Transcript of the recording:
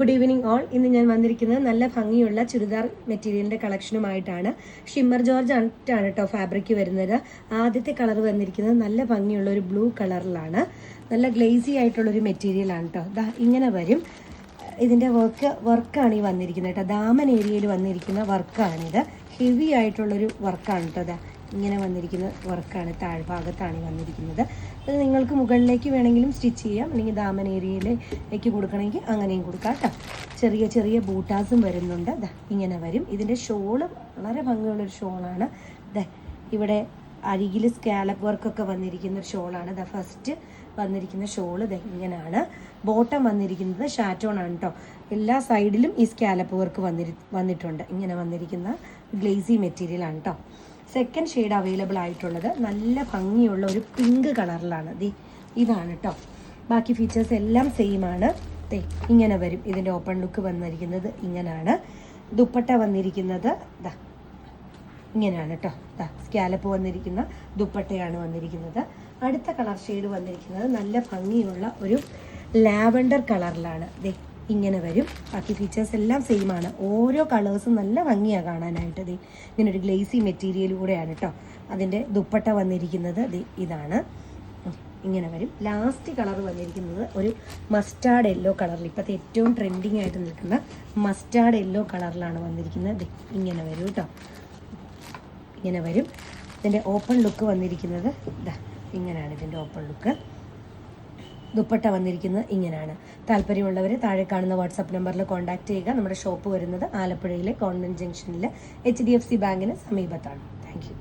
Good evening all. ഇന്ന് ഞാൻ വന്നിരിക്കുന്നത് നല്ല ഭംഗിയുള്ള ചുരിദാർ മെറ്റീരിയലിന്റെ കളക്ഷനുമായിട്ടാണ്. ഷിമ്മർ ജോർജ് ആണ് കേട്ടോ ഫാബ്രിക് വരുന്നത്. ആദ്യത്തെ കളർ വന്നിരിക്കുന്നത് നല്ല ഭംഗിയുള്ള ഒരു ബ്ലൂ കളറിലാണ്. നല്ല ഗ്ലേസി ആയിട്ടുള്ള ഒരു മെറ്റീരിയൽ ആണ് കേട്ടോ. ഇങ്ങനെ വരും. ഇതിന്റെ വർക്കാണ് ഈ വന്നിരിക്കുന്നത് കേട്ടോ. ദാമൻ ഏരിയയിൽ വന്നിരിക്കുന്ന വർക്കാണിത്. ഹെവി ആയിട്ടുള്ളൊരു വർക്കാണ് കേട്ടോ. ഇങ്ങനെ വന്നിരിക്കുന്ന വർക്കാണ്, താഴ്ഭാഗത്താണ് വന്നിരിക്കുന്നത്. അത് നിങ്ങൾക്ക് മുകളിലേക്ക് വേണമെങ്കിലും സ്റ്റിച്ച് ചെയ്യാം, അല്ലെങ്കിൽ ദാമൻ ഏരിയയിലേക്ക് കൊടുക്കണമെങ്കിൽ അങ്ങനെയും കൊടുക്കാം കേട്ടോ. ചെറിയ ചെറിയ ബൂട്ടാസും വരുന്നുണ്ട്. ഇങ്ങനെ വരും. ഇതിൻ്റെ ഷോള് വളരെ ഭംഗിയുള്ളൊരു ഷോളാണ്. ഇവിടെ അരികിൽ സ്കാലപ്പ് വർക്കൊക്കെ വന്നിരിക്കുന്ന ഒരു ഷോളാണ്. ഫസ്റ്റ് വന്നിരിക്കുന്ന ഷോള് ഇങ്ങനെയാണ്. ബോട്ടം വന്നിരിക്കുന്നത് ഷാറ്റോൺ ആണ് കേട്ടോ. എല്ലാ സൈഡിലും ഈ സ്കാലപ്പ് വർക്ക് വന്നിട്ടുണ്ട്. ഇങ്ങനെ വന്നിരിക്കുന്ന ഗ്ലേസി മെറ്റീരിയൽ ആണ് കേട്ടോ. സെക്കൻഡ് ഷെയ്ഡ് അവൈലബിൾ ആയിട്ടുള്ളത് നല്ല ഭംഗിയുള്ള ഒരു പിങ്ക് കളറിലാണ്. ഇതാണ് കേട്ടോ. ബാക്കി ഫീച്ചേഴ്സ് എല്ലാം സെയിം ആണ്. ഇങ്ങനെ വരും. ഇതിൻ്റെ ഓപ്പൺ ലുക്ക് വന്നിരിക്കുന്നത് ഇങ്ങനെയാണ്. ദുപ്പട്ട വന്നിരിക്കുന്നത് ഇങ്ങനെയാണ് കേട്ടോ. സ്കാലപ്പ് വന്നിരിക്കുന്ന ദുപ്പട്ടയാണ് വന്നിരിക്കുന്നത്. അടുത്ത കളർ ഷെയ്ഡ് വന്നിരിക്കുന്നത് നല്ല ഭംഗിയുള്ള ഒരു ലാവൻഡർ കളറിലാണ്. ഇങ്ങനെ വരും. ബാക്കി ഫീച്ചേഴ്സ് എല്ലാം സെയിം ആണ്. ഓരോ കളേഴ്സും നല്ല ഭംഗിയാണ് കാണാനായിട്ട്. ഇങ്ങനെ ഒരു ഗ്ലേസി മെറ്റീരിയൽ കൂടെയാണ് കേട്ടോ. അതിൻ്റെ ദുപ്പട്ട വന്നിരിക്കുന്നത് ഇതാണ്. ഇങ്ങനെ വരും. ലാസ്റ്റ് കളർ വന്നിരിക്കുന്നത് ഒരു മസ്റ്റാർഡ് യെല്ലോ കളറിൽ, ഇപ്പോഴത്തെ ഏറ്റവും ട്രെൻഡിങ് ആയിട്ട് നിൽക്കുന്ന മസ്റ്റാർഡ് യെല്ലോ കളറിലാണ് വന്നിരിക്കുന്നത്. ഇങ്ങനെ വരും കേട്ടോ. ഇങ്ങനെ വരും. ഇതിൻ്റെ ഓപ്പൺ ലുക്ക് വന്നിരിക്കുന്നത് ഇങ്ങനെയാണ്. ഇതിൻ്റെ ഓപ്പൺ ലുക്ക്. ദുപ്പട്ട വന്നിരിക്കുന്നത് ഇങ്ങനെയാണ്. താല്പര്യമുള്ളവർ താഴെ കാണുന്ന വാട്സാപ്പ് നമ്പറിൽ കോൺടാക്ട് ചെയ്യുക. നമ്മുടെ ഷോപ്പ് വരുന്നത് ആലപ്പുഴയിലെ ഗവൺമെൻറ് ജംഗ്ഷനിലെ HDFC ബാങ്കിന് സമീപത്താണ്. Thank you.